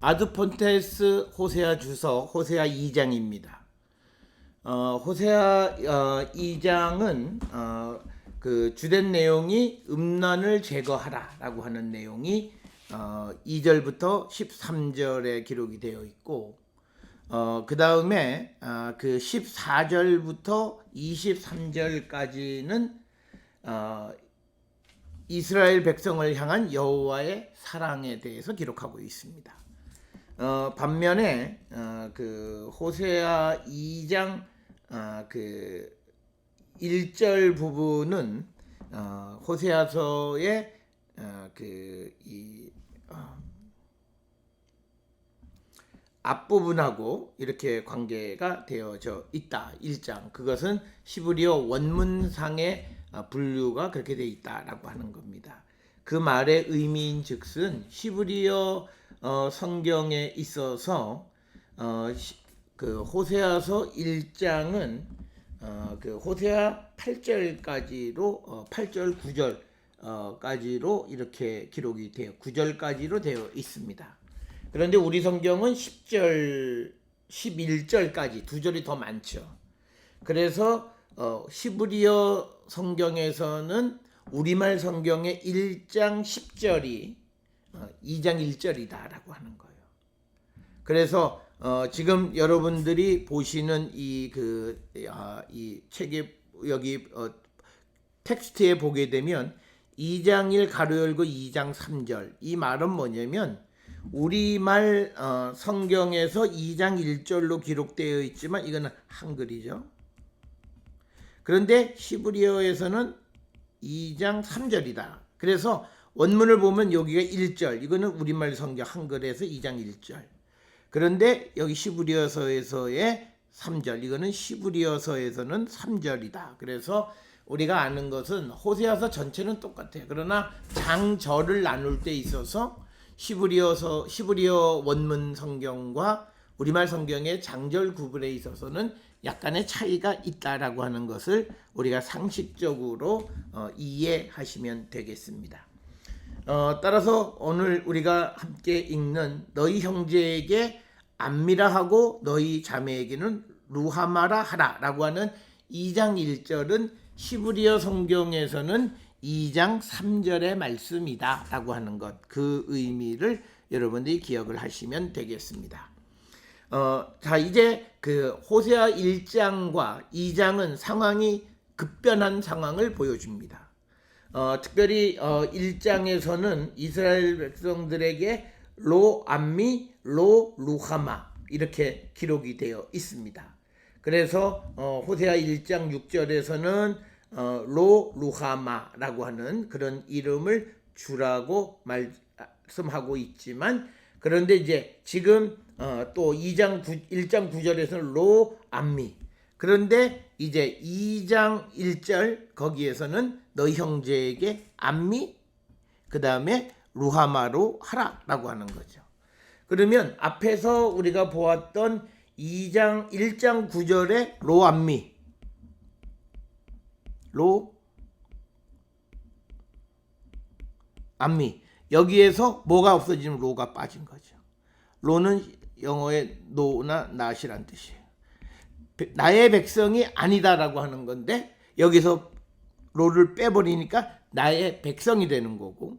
아드폰테스 호세아 주서 호세아 2장입니다. 호세아 2장은 그 주된 내용이 음란을 제거하라라고 하는 내용이 2절부터 13절에 기록이 되어 있고, 그 다음에 그 14절부터 23절까지는 이스라엘 백성을 향한 여호와의 사랑에 대해서 기록하고 있습니다. 반면에 그 호세아 2장 그 1절 부분은 호세아서의 앞부분하고 이렇게 관계가 되어져 있다. 1장 그것은 히브리어 원문상의 분류가 그렇게 되어 있다라고 하는 겁니다. 그 말의 의미인즉슨 히브리어 성경에 있어서 그 호세아서 1장은 그 호세아 8절까지로 8절 9절까지로 이렇게 기록이 되어 9절까지로 되어 있습니다. 그런데 우리 성경은 10절 11절까지 두 절이 더 많죠. 그래서 히브리어 성경에서는 우리말 성경의 1장 10절이 2장 1절이다라고 하는 거예요. 그래서 지금 여러분들이 보시는 이 책에 여기 텍스트에 보게 되면 2장 1 가로 열고 2장 3절 이 말은 뭐냐면 우리말 성경에서 2장 1절로 기록되어 있지만 이거는 한글이죠. 그런데 히브리어에서는 2장 3절이다. 그래서 원문을 보면 여기가 1절, 이거는 우리말 성경 한글에서 2장 1절. 그런데 여기 히브리어서에서의 3절, 이거는 히브리어서에서는 3절이다. 그래서 우리가 아는 것은 호세아서 전체는 똑같아요. 그러나 장절을 나눌 때 있어서 히브리어 원문 성경과 우리말 성경의 장절 구분에 있어서는 약간의 차이가 있다라고 하는 것을 우리가 상식적으로 이해하시면 되겠습니다. 따라서 오늘 우리가 함께 읽는 너희 형제에게 안미라 하고 너희 자매에게는 루하마라 하라 라고 하는 2장 1절은 히브리어 성경에서는 2장 3절의 말씀이다 라고 하는 것, 그 의미를 여러분들이 기억을 하시면 되겠습니다. 자, 이제 그 호세아 1장과 2장은 상황이 급변한 상황을 보여줍니다. 특별히 1장에서는 이스라엘 백성들에게 로 암미, 로 루하마 이렇게 기록이 되어 있습니다. 그래서 호세아 1장 6절에서는 로 루하마라고 하는 그런 이름을 주라고 말씀하고 있지만, 그런데 이제 지금 또 1장 9절에서는 로 암미, 그런데 이제 2장 1절 거기에서는 너희 형제에게 암미, 그 다음에 루하마로 하라라고 하는 거죠. 그러면 앞에서 우리가 보았던 1장 9절의 로 암미, 로 암미, 여기에서 뭐가 없어지면 로가 빠진 거죠. 로는 영어의 노나 not이란 뜻이에요. 나의 백성이 아니다라고 하는 건데 여기서 로를 빼버리니까 나의 백성이 되는 거고,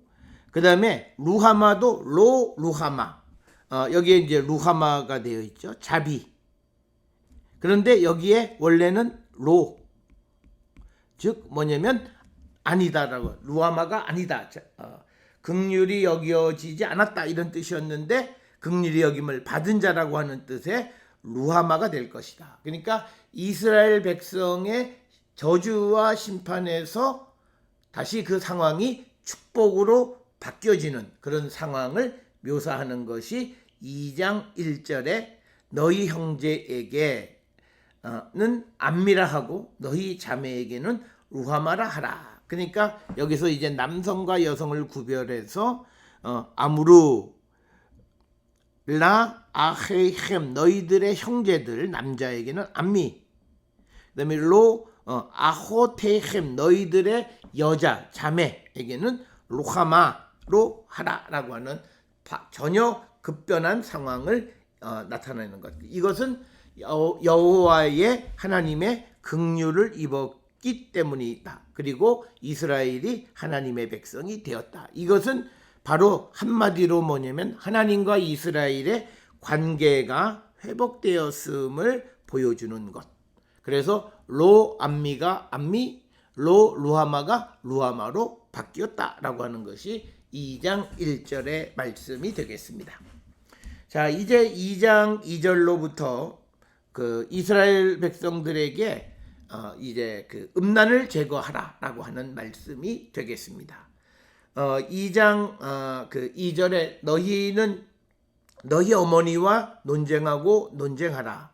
그 다음에 루하마도 로 루하마, 여기에 이제 루하마가 되어 있죠. 자비. 그런데 여기에 원래는 로, 즉 뭐냐면 아니다라고, 루하마가 아니다, 긍휼히 여겨지지 않았다 이런 뜻이었는데 긍휼히 여김을 받은 자라고 하는 뜻의 루하마가 될 것이다. 그러니까 이스라엘 백성의 저주와 심판에서 다시 그 상황이 축복으로 바뀌어지는 그런 상황을 묘사하는 것이 2장 1절에 너희 형제에게는 안미라 하고 너희 자매에게는 루하마라 하라. 그러니까 여기서 이제 남성과 여성을 구별해서 아무루 라 아헤이헴 너희들의 형제들 남자에게는 안미, 그다음에 로 아호테이헴 너희들의 여자 자매에게는 루하마로 하라라고 하는 전혀 급변한 상황을 나타내는 것. 이것은 여호와의 하나님의 긍휼을 입었기 때문이다. 그리고 이스라엘이 하나님의 백성이 되었다. 이것은 바로 한마디로 뭐냐면 하나님과 이스라엘의 관계가 회복되었음을 보여주는 것. 그래서 로 암미가 암미, 로 루하마가 루하마로 바뀌었다라고 하는 것이 2장 1절의 말씀이 되겠습니다. 자, 이제 2장 2절로부터 그 이스라엘 백성들에게 이제 그 음란을 제거하라라고 하는 말씀이 되겠습니다. 2장 그 2절에 너희는 너희 어머니와 논쟁하라.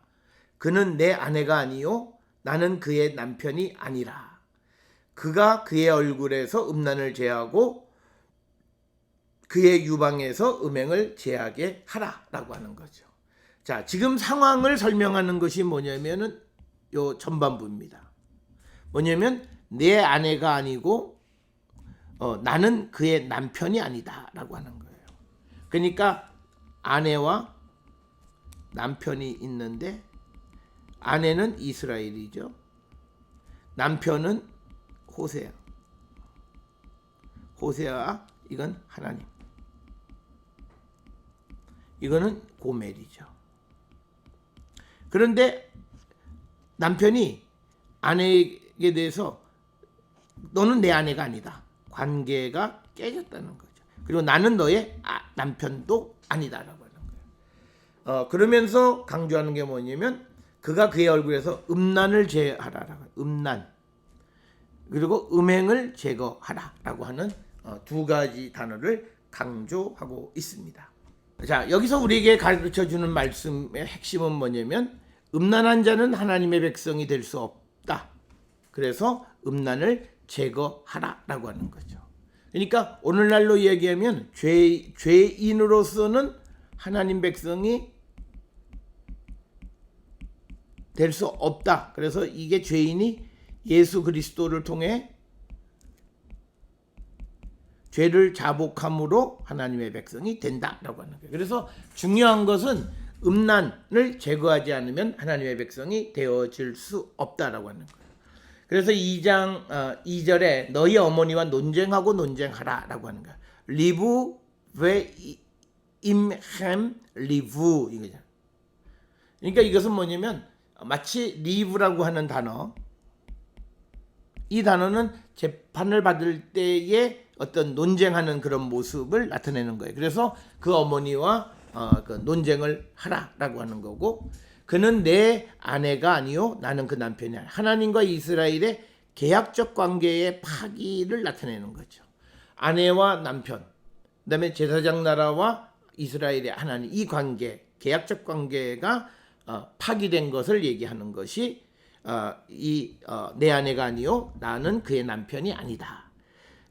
그는 내 아내가 아니요 나는 그의 남편이 아니라. 그가 그의 얼굴에서 음란을 제하고 그의 유방에서 음행을 제하게 하라라고 하는 거죠. 자, 지금 상황을 설명하는 것이 뭐냐면은 요 전반부입니다. 뭐냐면 내 아내가 아니고 나는 그의 남편이 아니다라고 하는 거예요. 그러니까 아내와 남편이 있는데 아내는 이스라엘이죠. 남편은 호세아 이건 하나님. 이거는 고멜이죠. 그런데 남편이 아내에게 대해서 너는 내 아내가 아니다. 관계가 깨졌다는 거죠. 그리고 나는 너의 남편도 아니다라고 하는 거예요. 그러면서 강조하는 게 뭐냐면 그가 그의 얼굴에서 음란을 제하라라고 음란 그리고 음행을 제거하라라고 하는 두 가지 단어를 강조하고 있습니다. 자, 여기서 우리에게 가르쳐주는 말씀의 핵심은 뭐냐면 음란한 자는 하나님의 백성이 될 수 없다. 그래서 음란을 제거하라라고 하는 거죠. 그러니까 오늘날로 이야기하면 죄인으로서는 하나님 백성이 될 수 없다. 그래서 이게 죄인이 예수 그리스도를 통해 죄를 자복함으로 하나님의 백성이 된다라고 하는 거예요. 그래서 중요한 것은 음란을 제거하지 않으면 하나님의 백성이 되어질 수 없다라고 하는 거예요. 그래서 2장 2절에 너희 어머니와 논쟁하라라고 하는 거예요. 리브 웨 임햄 리브 이거죠. 그러니까 이것은 뭐냐면 마치 리브라고 하는 단어, 이 단어는 재판을 받을 때에 어떤 논쟁하는 그런 모습을 나타내는 거예요. 그래서 그 어머니와 그 논쟁을 하라라고 하는 거고, 그는 내 아내가 아니요 나는 그 남편이 아니야. 하나님과 이스라엘의 계약적 관계의 파기를 나타내는 거죠. 아내와 남편, 그다음에 제사장 나라와 이스라엘의 하나님, 이 관계, 계약적 관계가 파기된 것을 얘기하는 것이 내 아내가 아니요 나는 그의 남편이 아니다.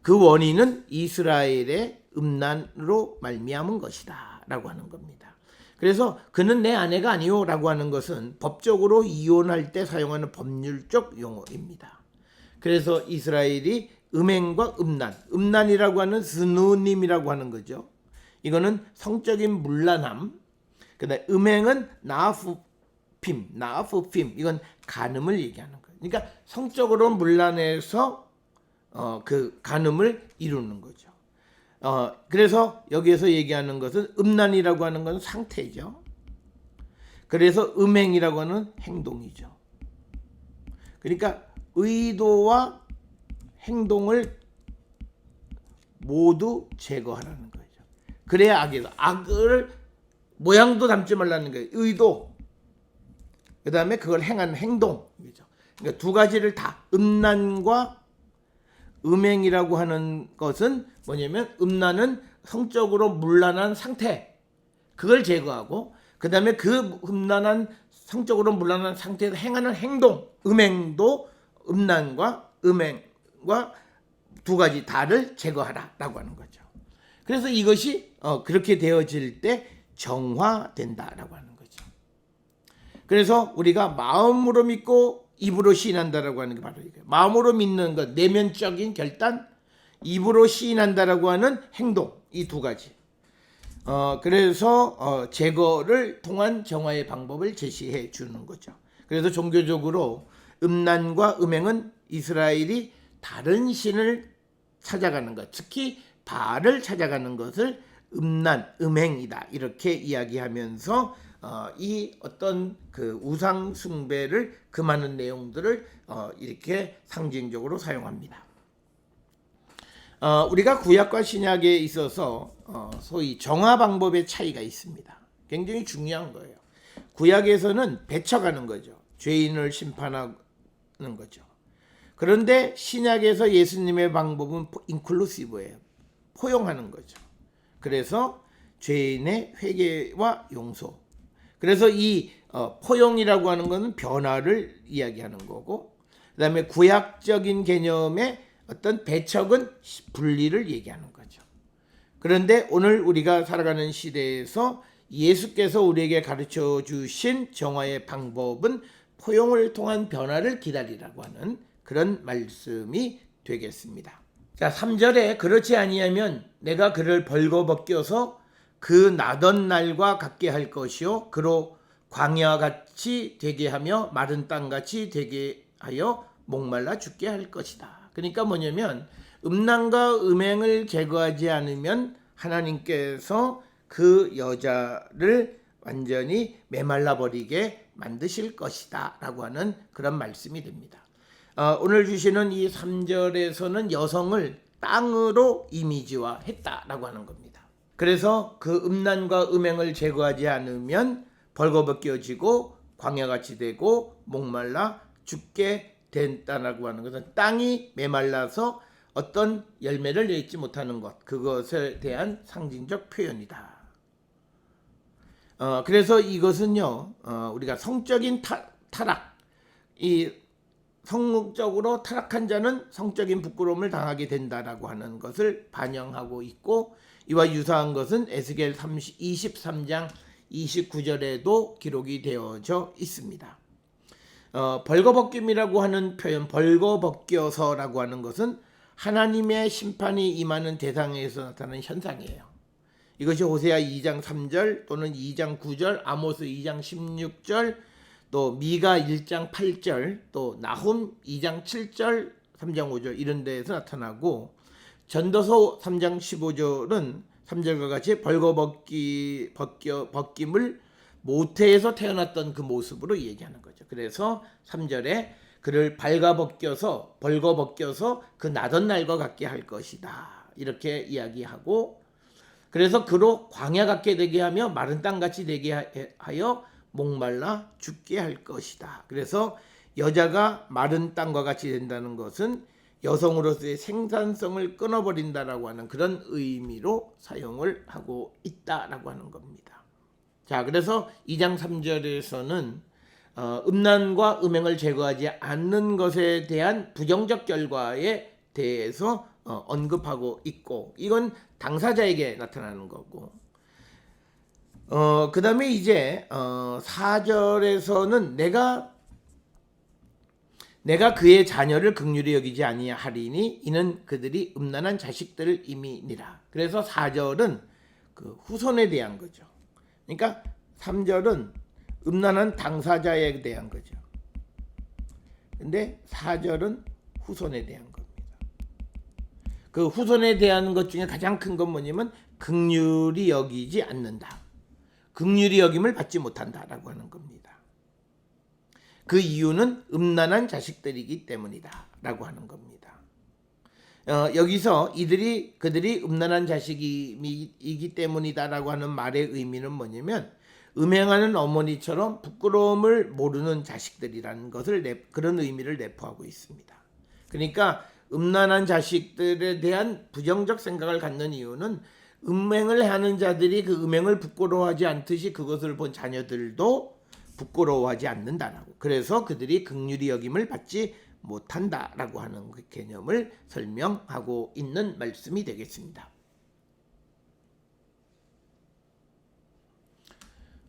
그 원인은 이스라엘의 음란으로 말미암은 것이다 라고 하는 겁니다. 그래서 그는 내 아내가 아니요 라고 하는 것은 법적으로 이혼할 때 사용하는 법률적 용어입니다. 그래서 이스라엘이 음행과 음란이라고 하는 스누님이라고 하는 거죠. 이거는 성적인 문란함. 그다음에 음행은 나아프핌, 이건 간음을 얘기하는 거예요. 그러니까 성적으로 문란해서 그 간음을 이루는 거죠. 그래서 여기에서 얘기하는 것은 음란이라고 하는 것은 상태죠. 그래서 음행이라고 하는 행동이죠. 그러니까 의도와 행동을 모두 제거하라는 거죠. 그래야 악을 모양도 담지 말라는 거예요. 의도, 그 다음에 그걸 행하는 행동이죠. 그러니까 두 가지를 다, 음란과 음행이라고 하는 것은 뭐냐면 음란은 성적으로 문란한 상태, 그걸 제거하고, 그 다음에 그 음란한 성적으로 문란한 상태에서 행하는 행동, 음행도 음란과 음행과 두 가지 다를 제거하라라고 하는 거죠. 그래서 이것이 그렇게 되어질 때 정화된다라고 하는 거죠. 그래서 우리가 마음으로 믿고 입으로 시인한다라고 하는 게 바로 이거예요. 마음으로 믿는 것, 내면적인 결단, 입으로 시인한다라고 하는 행동, 이 두 가지. 그래서 제거를 통한 정화의 방법을 제시해 주는 거죠. 그래서 종교적으로 음란과 음행은 이스라엘이 다른 신을 찾아가는 것, 특히 바알을 찾아가는 것을 음란, 음행이다 이렇게 이야기하면서 이 어떤 그 우상 숭배를 금하는 내용들을 이렇게 상징적으로 사용합니다. 우리가 구약과 신약에 있어서 소위 정화 방법의 차이가 있습니다. 굉장히 중요한 거예요. 구약에서는 배척하는 거죠. 죄인을 심판하는 거죠. 그런데 신약에서 예수님의 방법은 인클루시브예요. 포용하는 거죠. 그래서 죄인의 회개와 용서. 그래서 이 포용이라고 하는 것은 변화를 이야기하는 거고, 그 다음에 구약적인 개념의 어떤 배척은 분리를 얘기하는 거죠. 그런데 오늘 우리가 살아가는 시대에서 예수께서 우리에게 가르쳐 주신 정화의 방법은 포용을 통한 변화를 기다리라고 하는 그런 말씀이 되겠습니다. 자, 3절에 그렇지 아니하면 내가 그를 벌거벗겨서 그 나던 날과 같게 할 것이요 그로 광야같이 되게 하며 마른 땅같이 되게 하여 목말라 죽게 할 것이다. 그러니까 뭐냐면 음란과 음행을 제거하지 않으면 하나님께서 그 여자를 완전히 메말라 버리게 만드실 것이다 라고 하는 그런 말씀이 됩니다. 오늘 주시는 이 3절에서는 여성을 땅으로 이미지화 했다라고 하는 겁니다. 그래서 그 음란과 음행을 제거하지 않으면 벌거벗겨지고 광야같이 되고 목말라 죽게 된다라고 하는 것은 땅이 메말라서 어떤 열매를 내지 못하는 것, 그것에 대한 상징적 표현이다. 그래서 이것은요, 우리가 성적인 타락, 이 성적으로 타락한 자는 성적인 부끄러움을 당하게 된다라고 하는 것을 반영하고 있고, 이와 유사한 것은 에스겔 23장 29절에도 기록이 되어져 있습니다. 벌거벗김이라고 하는 표현, 벌거벗겨서라고 하는 것은 하나님의 심판이 임하는 대상에서 나타나는 현상이에요. 이것이 호세아 2장 3절 또는 2장 9절, 아모스 2장 16절, 또 미가 1장 8절, 또 나훔 2장 7절, 3장 5절 이런 데에서 나타나고, 전도서 3장 15절은 3절과 같이 벌거벗김을 모태에서 태어났던 그 모습으로 얘기하는 거죠. 그래서 3절에 그를 벌거벗겨서 그 나던 날과 같게 할 것이다 이렇게 이야기하고, 그래서 그로 광야 같게 되게 하며 마른 땅같이 되게 하여 목말라 죽게 할 것이다. 그래서 여자가 마른 땅과 같이 된다는 것은 여성으로서의 생산성을 끊어버린다라고 하는 그런 의미로 사용을 하고 있다라고 하는 겁니다. 자, 그래서 2장 3절에서는 음란과 음행을 제거하지 않는 것에 대한 부정적 결과에 대해서 언급하고 있고, 이건 당사자에게 나타나는 거고, 그 다음에 이제 4절에서는 내가 그의 자녀를 긍휼히 여기지 아니하리니 이는 그들이 음란한 자식들을 임이니라. 그래서 4절은 그 후손에 대한 거죠. 그러니까 3절은 음란한 당사자에 대한 거죠. 근데 4절은 후손에 대한 겁니다. 그 후손에 대한 것 중에 가장 큰 건 뭐냐면 긍휼히 여기지 않는다. 긍휼히 여김을 받지 못한다라고 하는 겁니다. 그 이유는 음란한 자식들이기 때문이다라고 하는 겁니다. 여기서 그들이 음란한 자식이기 때문이다라고 하는 말의 의미는 뭐냐면 음행하는 어머니처럼 부끄러움을 모르는 자식들이라는 것을 그런 의미를 내포하고 있습니다. 그러니까 음란한 자식들에 대한 부정적 생각을 갖는 이유는 음행을 하는 자들이 그 음행을 부끄러워하지 않듯이 그것을 본 자녀들도 부끄러워하지 않는다라고. 그래서 그들이 긍휼히 여김을 받지 못한다라고 하는 그 개념을 설명하고 있는 말씀이 되겠습니다.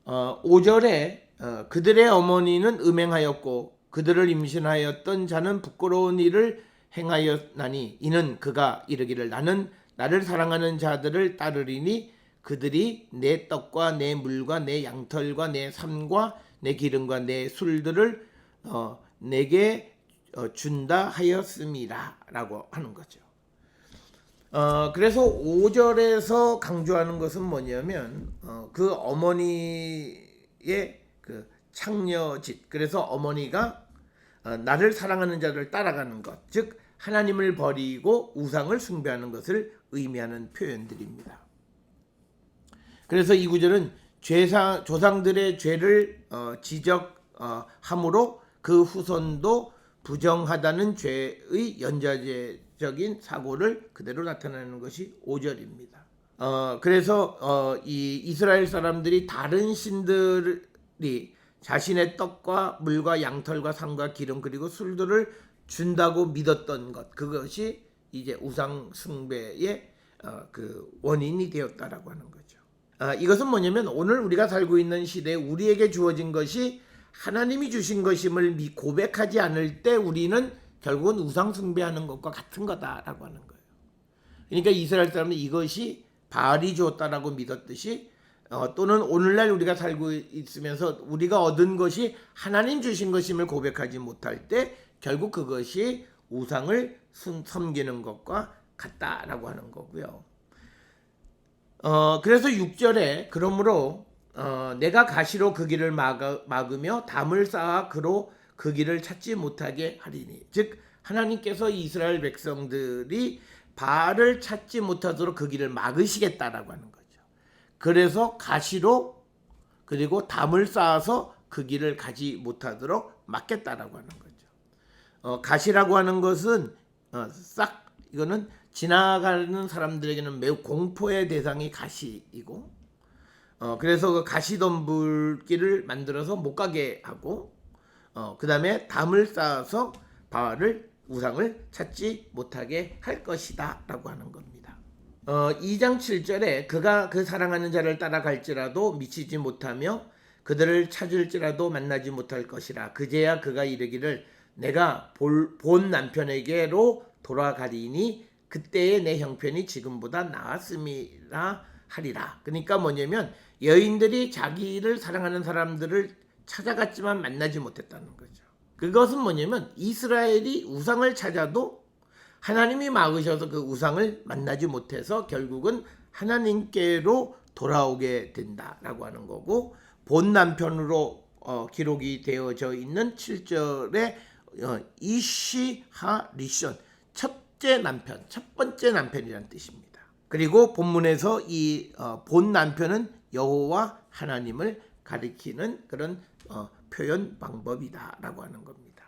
5절에 그들의 어머니는 음행하였고 그들을 임신하였던 자는 부끄러운 일을 행하였나니 이는 그가 이르기를 나는 나를 사랑하는 자들을 따르리니 그들이 내 떡과 내 물과 내 양털과 내 삶과 내 기름과 내 술들을 내게 준다 하였음이라 라고 하는 거죠. 그래서 5절에서 강조하는 것은 뭐냐면 그 어머니의 그 창녀짓, 그래서 어머니가 나를 사랑하는 자를 따라가는 것, 즉 하나님을 버리고 우상을 숭배하는 것을 의미하는 표현들입니다. 그래서 이 구절은 조상들의 죄를 지적함으로 그 후손도 부정하다는 죄의 연좌제적인 사고를 그대로 나타내는 것이 5절입니다. 그래서 이 이스라엘 사람들이 다른 신들이 자신의 떡과 물과 양털과 상과 기름 그리고 술들을 준다고 믿었던 것, 그것이 이제 우상 숭배의 그 원인이 되었다라고 하는 거죠. 이것은 뭐냐면 오늘 우리가 살고 있는 시대에 우리에게 주어진 것이 하나님이 주신 것임을 고백하지 않을 때 우리는 결국은 우상 숭배하는 것과 같은 거다라고 하는 거예요. 그러니까 이스라엘 사람은 이것이 바알이 주었다라고 믿었듯이 또는 오늘날 우리가 살고 있으면서 우리가 얻은 것이 하나님 주신 것임을 고백하지 못할 때 결국 그것이 우상을 섬기는 것과 같다라고 하는 거고요. 그래서 6절에 그러므로 내가 가시로 그 길을 막으며 담을 쌓아 그로 그 길을 찾지 못하게 하리니, 즉 하나님께서 이스라엘 백성들이 바알을 찾지 못하도록 그 길을 막으시겠다라고 하는 거죠. 그래서 가시로 그리고 담을 쌓아서 그 길을 가지 못하도록 막겠다라고 하는 거죠. 가시라고 하는 것은 이거는 지나가는 사람들에게는 매우 공포의 대상이 가시이고, 그래서 그 가시덤불길을 만들어서 못 가게 하고, 그 다음에 담을 쌓아서 바알을 우상을 찾지 못하게 할 것이다 라고 하는 겁니다. 2장 7절에 그가 그 사랑하는 자를 따라갈지라도 미치지 못하며 그들을 찾을지라도 만나지 못할 것이라. 그제야 그가 이르기를 내가 본 남편에게로 돌아가리니 그때의 내 형편이 지금보다 나았음이라 하리라. 그러니까 뭐냐면 여인들이 자기를 사랑하는 사람들을 찾아갔지만 만나지 못했다는 거죠. 그것은 뭐냐면 이스라엘이 우상을 찾아도 하나님이 막으셔서 그 우상을 만나지 못해서 결국은 하나님께로 돌아오게 된다라고 하는 거고, 본 남편으로 기록이 되어져 있는 7절에 이시하 리션, 첫 번째 남편이라는 뜻입니다. 그리고 본문에서 이 본 남편은 여호와 하나님을 가리키는 그런 표현 방법이다라고 하는 겁니다.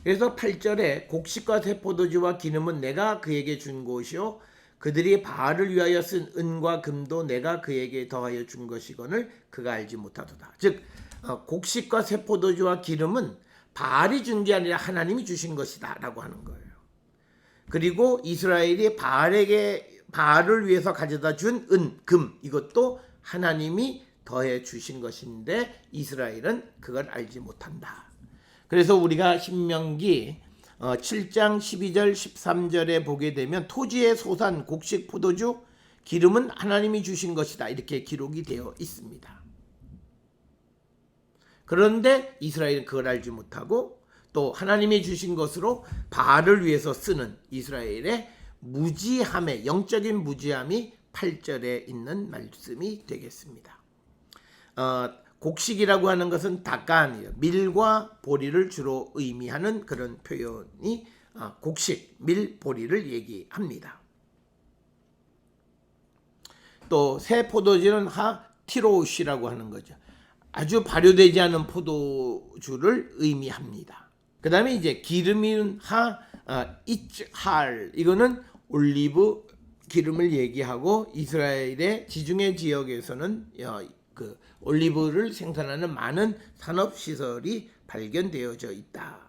그래서 8절에 곡식과 새 포도주와 기름은 내가 그에게 준 것이요 그들이 바알을 위하여 쓴 은과 금도 내가 그에게 더하여 준 것이거늘 그가 알지 못하도다. 즉 곡식과 새 포도주와 기름은 바알이 준 게 아니라 하나님이 주신 것이다 라고 하는 거예요. 그리고 이스라엘이 바알을 위해서 가져다 준 은, 금, 이것도 하나님이 더해 주신 것인데 이스라엘은 그걸 알지 못한다. 그래서 우리가 신명기 7장 12절 13절에 보게 되면 토지의 소산, 곡식, 포도주, 기름은 하나님이 주신 것이다 이렇게 기록이 되어 있습니다. 그런데 이스라엘은 그걸 알지 못하고 또 하나님이 주신 것으로 바알을 위해서 쓰는 이스라엘의 무지함의 영적인 무지함이 8절에 있는 말씀이 되겠습니다. 곡식이라고 하는 것은 다간이에요. 밀과 보리를 주로 의미하는 그런 표현이 곡식, 밀, 보리를 얘기합니다. 또 새 포도주는 티로시라고 하는 거죠. 아주 발효되지 않은 포도주를 의미합니다. 그 다음에 이제 기름인 이츠할, 이거는 올리브 기름을 얘기하고 이스라엘의 지중해 지역에서는 그 올리브를 생산하는 많은 산업시설이 발견되어져 있다.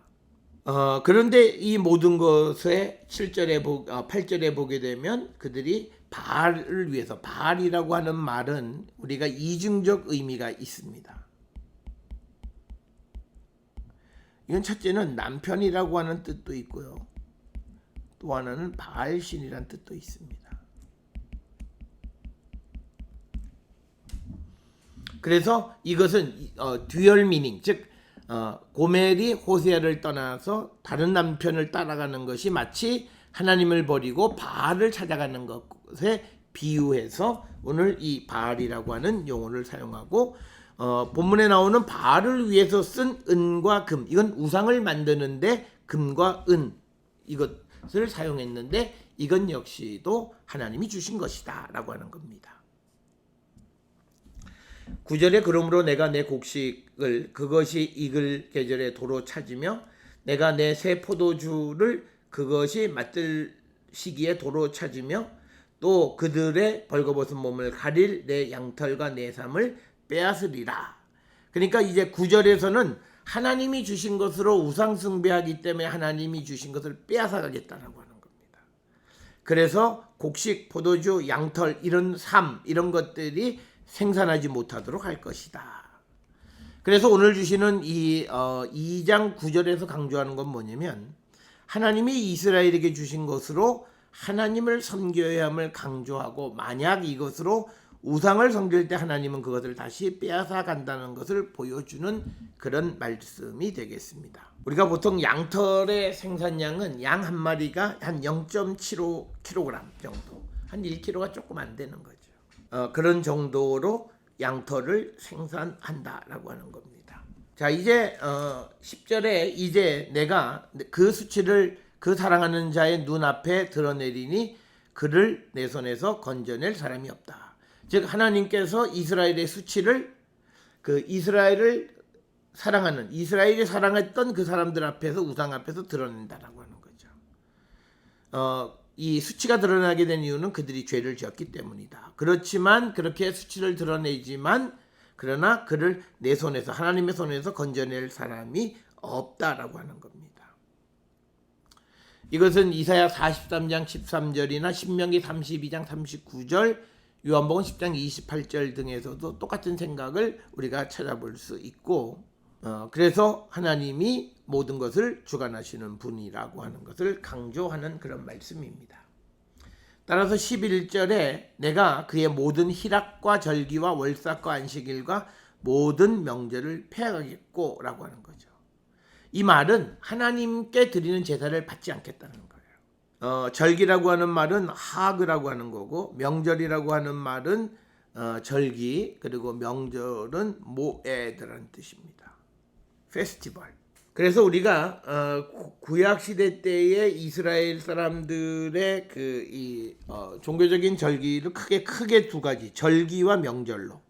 그런데 이 모든 것에 8절에 보게 되면 그들이 바알을 위해서, 바알이라고 하는 말은 우리가 이중적 의미가 있습니다. 이건 첫째는 남편이라고 하는 뜻도 있고요. 또 하나는 바알신이라는 뜻도 있습니다. 그래서 이것은 듀얼 미닝, 즉 고멜이 호세아를 떠나서 다른 남편을 따라가는 것이 마치 하나님을 버리고 바알을 찾아가는 것에 비유해서 오늘 이 바알이라고 하는 용어를 사용하고, 본문에 나오는 바알을 위해서 쓴 은과 금, 이건 우상을 만드는데 금과 은 이것을 사용했는데 이건 역시도 하나님이 주신 것이다 라고 하는 겁니다. 9절에 그러므로 내가 내 곡식을 그것이 익을 계절에 도로 찾으며 내가 내 새 포도주를 그것이 맞들 시기에 도로 찾으며 또 그들의 벌거벗은 몸을 가릴 내 양털과 내 삶을 빼앗으리라. 그러니까 이제 9절에서는 하나님이 주신 것으로 우상 숭배하기 때문에 하나님이 주신 것을 빼앗아 가겠다라고 하는 겁니다. 그래서 곡식, 포도주, 양털 이런 삶 이런 것들이 생산하지 못하도록 할 것이다. 그래서 오늘 주시는 이 2장 9절에서 강조하는 건 뭐냐면 하나님이 이스라엘에게 주신 것으로 하나님을 섬겨야 함을 강조하고, 만약 이것으로 우상을 섬길 때 하나님은 그것을 다시 빼앗아 간다는 것을 보여주는 그런 말씀이 되겠습니다. 우리가 보통 양털의 생산량은 양 한 마리가 한 0.75kg 정도, 한 1kg가 조금 안 되는 거죠. 그런 정도로 양털을 생산한다라고 하는 겁니다. 자, 이제 10절에 이제 내가 그 수치를 그 사랑하는 자의 눈앞에 드러내리니 그를 내 손에서 건져낼 사람이 없다. 즉 하나님께서 이스라엘의 수치를 그 이스라엘을 사랑하는, 이스라엘이 사랑했던 그 사람들 앞에서, 우상 앞에서 드러낸다라고 하는 거죠. 이 수치가 드러나게 된 이유는 그들이 죄를 지었기 때문이다. 그렇지만 그렇게 수치를 드러내지만 그러나 그를 내 손에서, 하나님의 손에서 건져낼 사람이 없다라고 하는 겁니다. 이것은 이사야 43장 13절이나 신명기 32장 39절, 요한복음 10장 28절 등에서도 똑같은 생각을 우리가 찾아볼 수 있고, 그래서 하나님이 모든 것을 주관하시는 분이라고 하는 것을 강조하는 그런 말씀입니다. 따라서 11절에 내가 그의 모든 희락과 절기와 월삭과 안식일과 모든 명절을 폐하겠고 라고 하는 거죠. 이 말은 하나님께 드리는 제사를 받지 않겠다는 거예요. 절기라고 하는 말은 하그라고 하는 거고, 명절이라고 하는 말은 절기, 그리고 명절은 모에드라는 뜻입니다. 페스티벌. 그래서 우리가 구약 시대 때의 이스라엘 사람들의 종교적인 절기를 크게 두 가지, 절기와 명절로.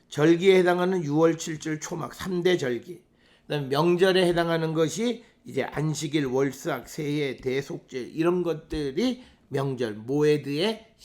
절기에 해당하는 6월 7절 초막 3대 절기. 그다음에 명절에 해당하는 것이 이제 안식일, 월삭, 새해, 대속절 이런 것들이 명절, 모에드에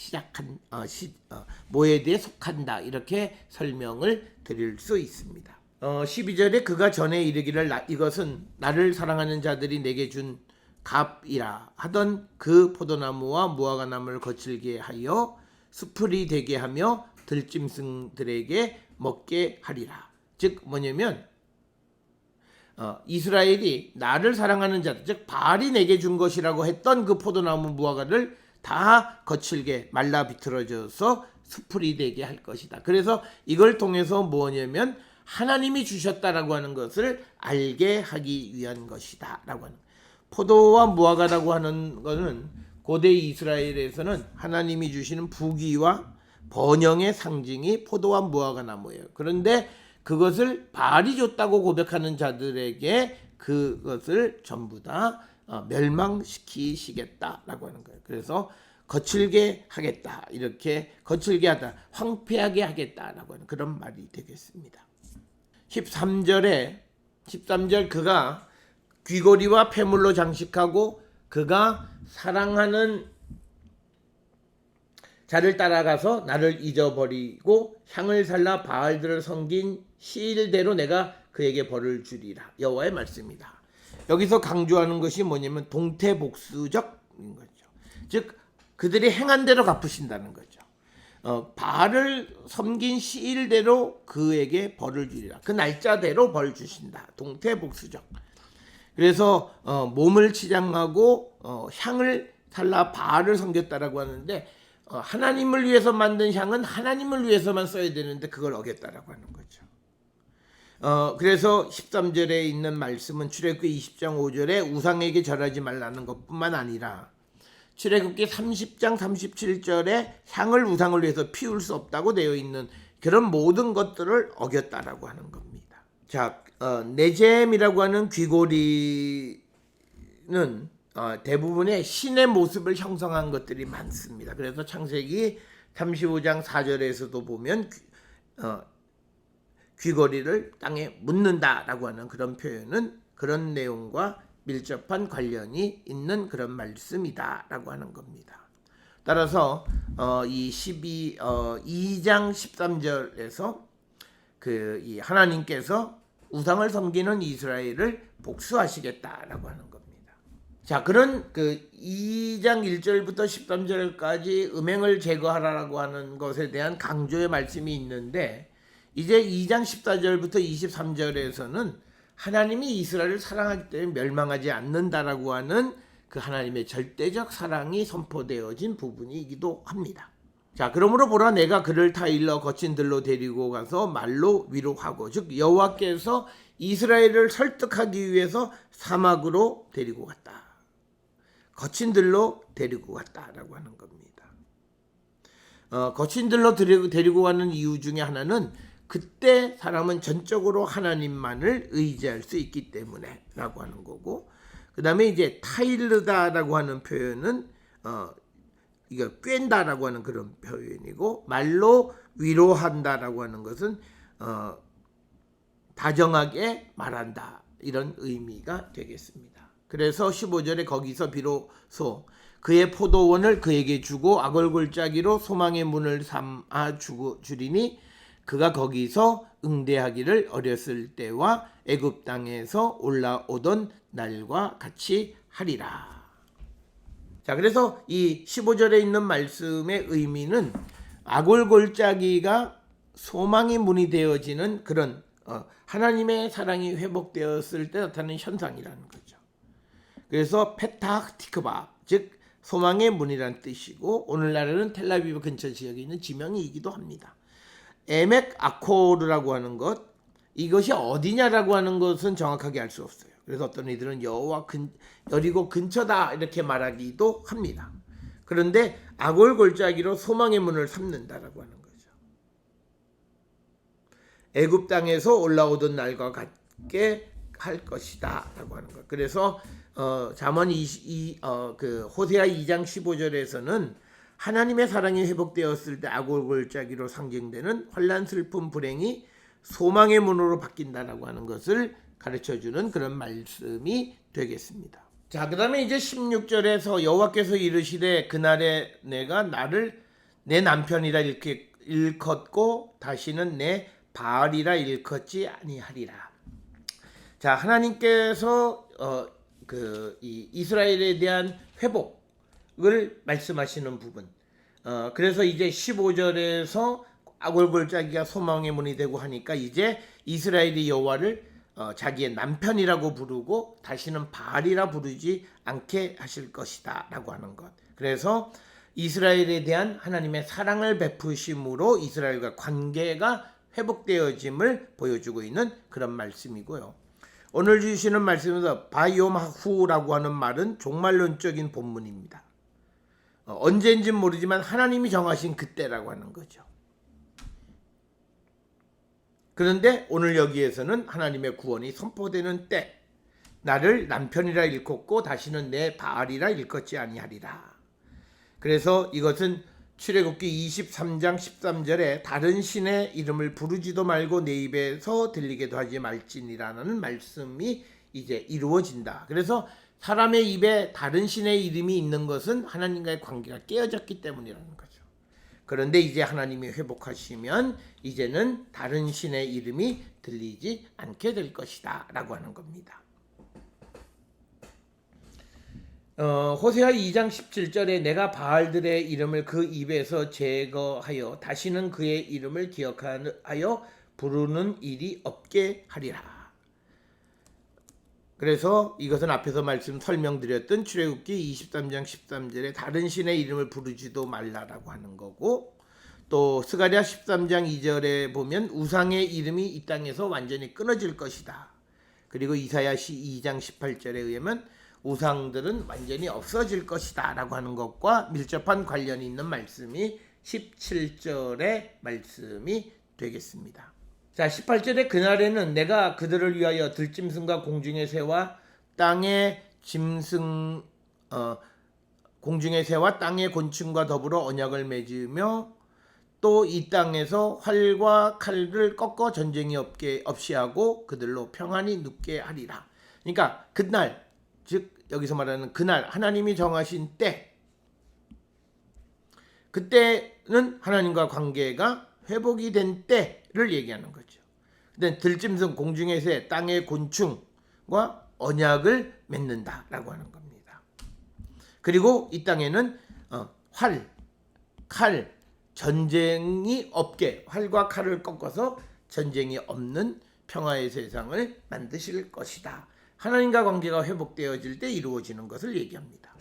모에드에 속한다. 이렇게 설명을 드릴 수 있습니다. 12절에 그가 전에 이르기를 이것은 나를 사랑하는 자들이 내게 준 값이라 하던 그 포도나무와 무화과나무를 거칠게 하여 수풀이 되게 하며 들짐승들에게 먹게 하리라. 즉 뭐냐면 이스라엘이 나를 사랑하는 자들, 즉 바알이 내게 준 것이라고 했던 그 포도나무 무화과를 다 거칠게 말라 비틀어져서 수풀이 되게 할 것이다. 그래서 이걸 통해서 뭐냐면 하나님이 주셨다라고 하는 것을 알게 하기 위한 것이다 라고 하는, 포도와 무화과라고 하는 것은 고대 이스라엘에서는 하나님이 주시는 부귀와 번영의 상징이 포도와 무화과 나무예요. 그런데 그것을 바알이 줬다고 고백하는 자들에게 그것을 전부 다 멸망시키시겠다라고 하는 거예요. 그래서 거칠게 하겠다, 이렇게 거칠게 하다, 황폐하게 하겠다라고 하는 그런 말이 되겠습니다. 13절 그가 귀고리와 폐물로 장식하고 그가 사랑하는 자를 따라가서 나를 잊어버리고 향을 살라 바알들을 섬긴 시일대로 내가 그에게 벌을 주리라. 여호와의 말씀이다. 여기서 강조하는 것이 뭐냐면 동태복수적인 거죠. 즉 그들이 행한 대로 갚으신다는 거죠. 바알을 섬긴 시일대로 그에게 벌을 주리라. 그 날짜대로 벌 주신다. 동태복수적. 그래서 몸을 치장하고 향을 살라 바알을 섬겼다라고 하는데 하나님을 위해서 만든 향은 하나님을 위해서만 써야 되는데 그걸 어겼다라고 하는 거죠. 그래서 13절에 있는 말씀은 출애굽기 20장 5절에 우상에게 절하지 말라는 것뿐만 아니라 출애굽기 30장 37절에 향을 우상을 위해서 피울 수 없다고 되어 있는 그런 모든 것들을 어겼다라고 하는 겁니다. 자, 네젬이라고 하는 귀고리는 대부분의 신의 모습을 형성한 것들이 많습니다. 그래서 창세기 35장 4절에서도 보면 귀고리를 땅에 묻는다라고 하는 그런 표현은 그런 내용과 밀접한 관련이 있는 그런 말씀이다라고 하는 겁니다. 따라서 이 2장 13절에서 이 하나님께서 우상을 섬기는 이스라엘을 복수하시겠다라고 하는 겁니다. 자, 그런 2장 1절부터 13절까지 음행을 제거하라고 하는 것에 대한 강조의 말씀이 있는데 이제 2장 14절부터 23절에서는 하나님이 이스라엘을 사랑하기 때문에 멸망하지 않는다라고 하는 그 하나님의 절대적 사랑이 선포되어진 부분이기도 합니다. 자, 그러므로 보라 내가 그를 타 일러 거친 들로 데리고 가서 말로 위로하고 즉 여호와께서 이스라엘을 설득하기 위해서 사막으로 데리고 갔다. 거친 들로 데리고 갔다라고 하는 겁니다. 거친 들로 데리고 가는 이유 중에 하나는 그때 사람은 전적으로 하나님만을 의지할 수 있기 때문에 라고 하는 거고, 그 다음에 이제 타일르다라고 하는 표현은 이거 꿰다라고 하는 그런 표현이고, 말로 위로한다라고 하는 것은 다정하게 말한다 이런 의미가 되겠습니다. 그래서 15절에 거기서 비로소 그의 포도원을 그에게 주고 악얼굴짜기로 소망의 문을 삼아 주리니 그가 거기서 응대하기를 어렸을 때와 애굽 땅에서 올라오던 날과 같이 하리라. 자, 그래서 이 15절에 있는 말씀의 의미는 악얼굴짜기가 소망의 문이 되어지는 그런 하나님의 사랑이 회복되었을 때 나타나는 현상이라는 거죠. 그래서 페타흐 티크바 즉 소망의 문이라는 뜻이고 오늘날에는 텔라비브 근처 지역에 있는 지명이기도 합니다. 에멕 아코르라고 하는 것, 이것이 어디냐라고 하는 것은 정확하게 알 수 없어요. 그래서 어떤 이들은 여리고 근처다 이렇게 말하기도 합니다. 그런데 악월골짜기로 소망의 문을 삼는다라고 하는 거죠. 애굽 땅에서 올라오던 날과 같게 할 것이다라고 하는 것. 그래서 잠언 호세아 2장 15절에서는 하나님의 사랑이 회복되었을 때 악월골짜기로 상징되는 환난, 슬픔, 불행이 소망의 문으로 바뀐다라고 하는 것을 가르쳐주는 그런 말씀이 되겠습니다. 자, 그 다음에 이제 16절에서 여호와께서 이르시되 그날에 내가 나를 내 남편이라 일컫고 다시는 내 바알이라 일컫지 아니하리라. 자, 하나님께서 이 이스라엘에 대한 회복을 말씀하시는 부분. 그래서 이제 15절에서 악월골짜기가 소망의 문이 되고 하니까 이제 이스라엘이 여호와를 자기의 남편이라고 부르고 다시는 바알이라 부르지 않게 하실 것이다 라고 하는 것. 그래서 이스라엘에 대한 하나님의 사랑을 베푸심으로 이스라엘과 관계가 회복되어짐을 보여주고 있는 그런 말씀이고요. 오늘 주시는 말씀에서 바이옴하후라고 하는 말은 종말론적인 본문입니다. 언제인지는 모르지만 하나님이 정하신 그때라고 하는 거죠. 그런데 오늘 여기에서는 하나님의 구원이 선포되는 때, 나를 남편이라 일컫고 다시는 내 바알이라 일컫지 아니하리라. 그래서 이것은 출애굽기 23장 13절에 다른 신의 이름을 부르지도 말고 내 입에서 들리게도 하지 말지니라는 말씀이 이제 이루어진다. 그래서 사람의 입에 다른 신의 이름이 있는 것은 하나님과의 관계가 깨어졌기 때문이라는 거죠. 그런데 이제 하나님이 회복하시면 이제는 다른 신의 이름이 들리지 않게 될 것이다 라고 하는 겁니다. 호세아 2장 17절에 내가 바알들의 이름을 그 입에서 제거하여 다시는 그의 이름을 기억하여 부르는 일이 없게 하리라. 그래서 이것은 앞에서 말씀 설명드렸던 출애굽기 23장 13절에 다른 신의 이름을 부르지도 말라라고 하는 거고, 또 스가랴 13장 2절에 보면 우상의 이름이 이 땅에서 완전히 끊어질 것이다. 그리고 이사야 2장 18절에 의하면 우상들은 완전히 없어질 것이다 라고 하는 것과 밀접한 관련이 있는 말씀이 17절의 말씀이 되겠습니다. 자, 18절에 그날에는 내가 그들을 위하여 들짐승과 공중의 새와 땅의 짐승 공중의 새와 땅의 곤충과 더불어 언약을 맺으며 또 이 땅에서 활과 칼을 꺾어 전쟁이 없이 하고 그들로 평안히 눕게 하리라. 그러니까 그날, 즉 여기서 말하는 그날, 하나님이 정하신 때, 그때는 하나님과 관계가 회복이 된 때를 얘기하는 거죠. 근데 들짐승, 공중의 새, 땅의 곤충과 언약을 맺는다라고 하는 겁니다. 그리고 이 땅에는 활, 칼, 전쟁이 없게, 활과 칼을 꺾어서 전쟁이 없는 평화의 세상을 만드실 것이다. 하나님과 관계가 회복되어질 때 이루어지는 것을 얘기합니다.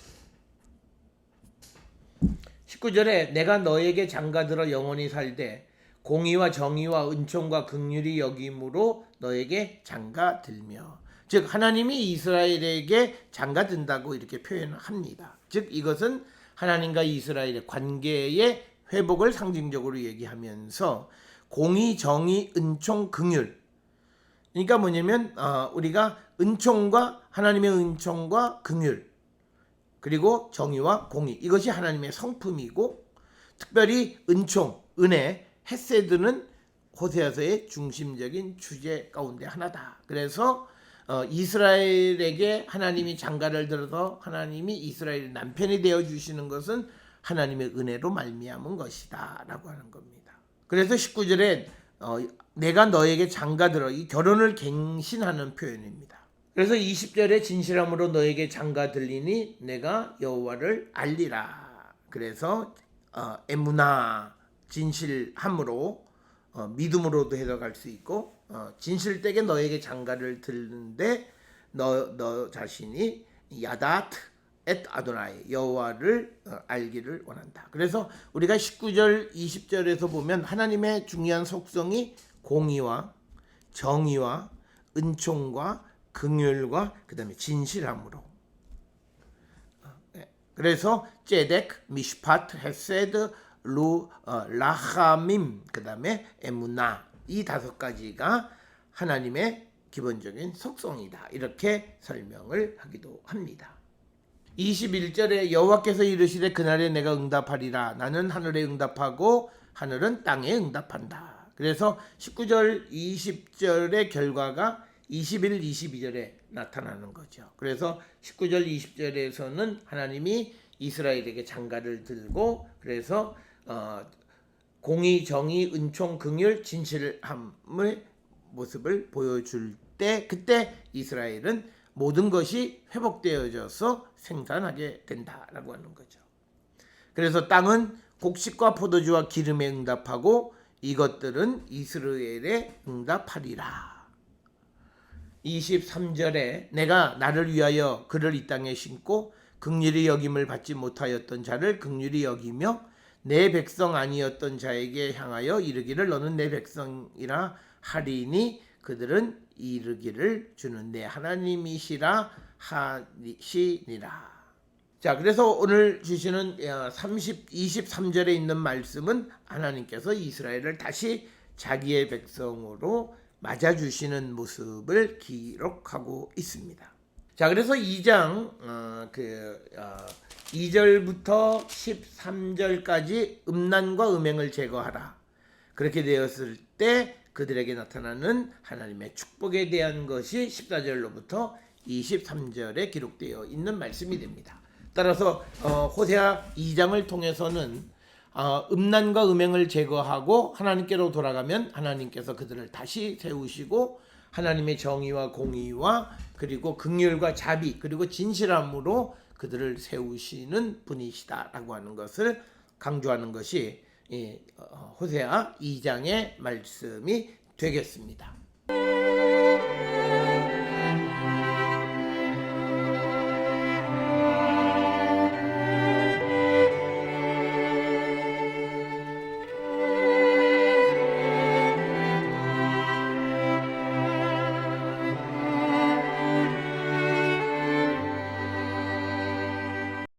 19절에 내가 너에게 장가들어 영원히 살되 공의와 정의와 은총과 긍휼이 여김으로 너에게 장가들며, 즉 하나님이 이스라엘에게 장가든다고 이렇게 표현합니다. 즉 이것은 하나님과 이스라엘의 관계의 회복을 상징적으로 얘기하면서 공의, 정의, 은총, 긍휼, 그러니까 뭐냐면 우리가 은총과 하나님의 은총과 긍휼, 그리고 정의와 공의, 이것이 하나님의 성품이고, 특별히 은총, 은혜, 헤세드는 호세아서의 중심적인 주제 가운데 하나다. 그래서 이스라엘에게 하나님이 장가를 들어서 하나님이 이스라엘의 남편이 되어 주시는 것은 하나님의 은혜로 말미암은 것이다 라고 하는 겁니다. 그래서 19절에 내가 너에게 장가들어, 이 결혼을 갱신하는 표현입니다. 그래서 20절에 진실함으로 너에게 장가들리니 내가 여호와를 알리라. 그래서 에무나, 진실함으로, 믿음으로도 해석할 수 있고, 진실되게 너에게 장가를 들는데 너 자신이 야다트 엣 아도나이, 여호와를 알기를 원한다. 그래서 우리가 19절 20절에서 보면 하나님의 중요한 속성이 공의와 정의와 은총과 긍휼과 그다음에 진실함으로, 그래서 제덱, 미슈파트, 헤세드, 라하밈, 그다음에 에무나, 이 5가지가 하나님의 기본적인 속성이다. 이렇게 설명을 하기도 합니다. 21절에 여호와께서 이르시되 그날에 내가 응답하리라. 나는 하늘에 응답하고 하늘은 땅에 응답한다. 그래서 19절 20절의 결과가 21, 22절에 나타나는 거죠. 그래서 19절 20절에서는 하나님이 이스라엘에게 장가를 들고, 그래서 공의, 정의, 은총, 긍휼, 진실함의 모습을 보여줄 때, 그때 이스라엘은 모든 것이 회복되어져서 생산하게 된다라고 하는 거죠. 그래서 땅은 곡식과 포도주와 기름에 응답하고 이것들은 이스라엘에 응답하리라. 23절에 내가 나를 위하여 그를 이 땅에 심고 긍휼히 여김을 받지 못하였던 자를 긍휼히 여기며 내 백성 아니었던 자에게 향하여 이르기를 너는 내 백성이라 하리니 그들은 이르기를 주는 내 하나님이시라 하시니라. 자, 그래서 오늘 주시는 23절에 있는 말씀은 하나님께서 이스라엘을 다시 자기의 백성으로 맞아주시는 모습을 기록하고 있습니다. 자, 그래서 2장 2절부터 13절까지 음란과 음행을 제거하라. 그렇게 되었을 때 그들에게 나타나는 하나님의 축복에 대한 것이 14절로부터 23절에 기록되어 있는 말씀이 됩니다. 따라서 호세아 2장을 통해서는 음란과 음행을 제거하고 하나님께로 돌아가면 하나님께서 그들을 다시 세우시고 하나님의 정의와 공의와 그리고 긍휼과 자비 그리고 진실함으로 그들을 세우시는 분이시다라고 하는 것을 강조하는 것이 호세아 2장의 말씀이 되겠습니다.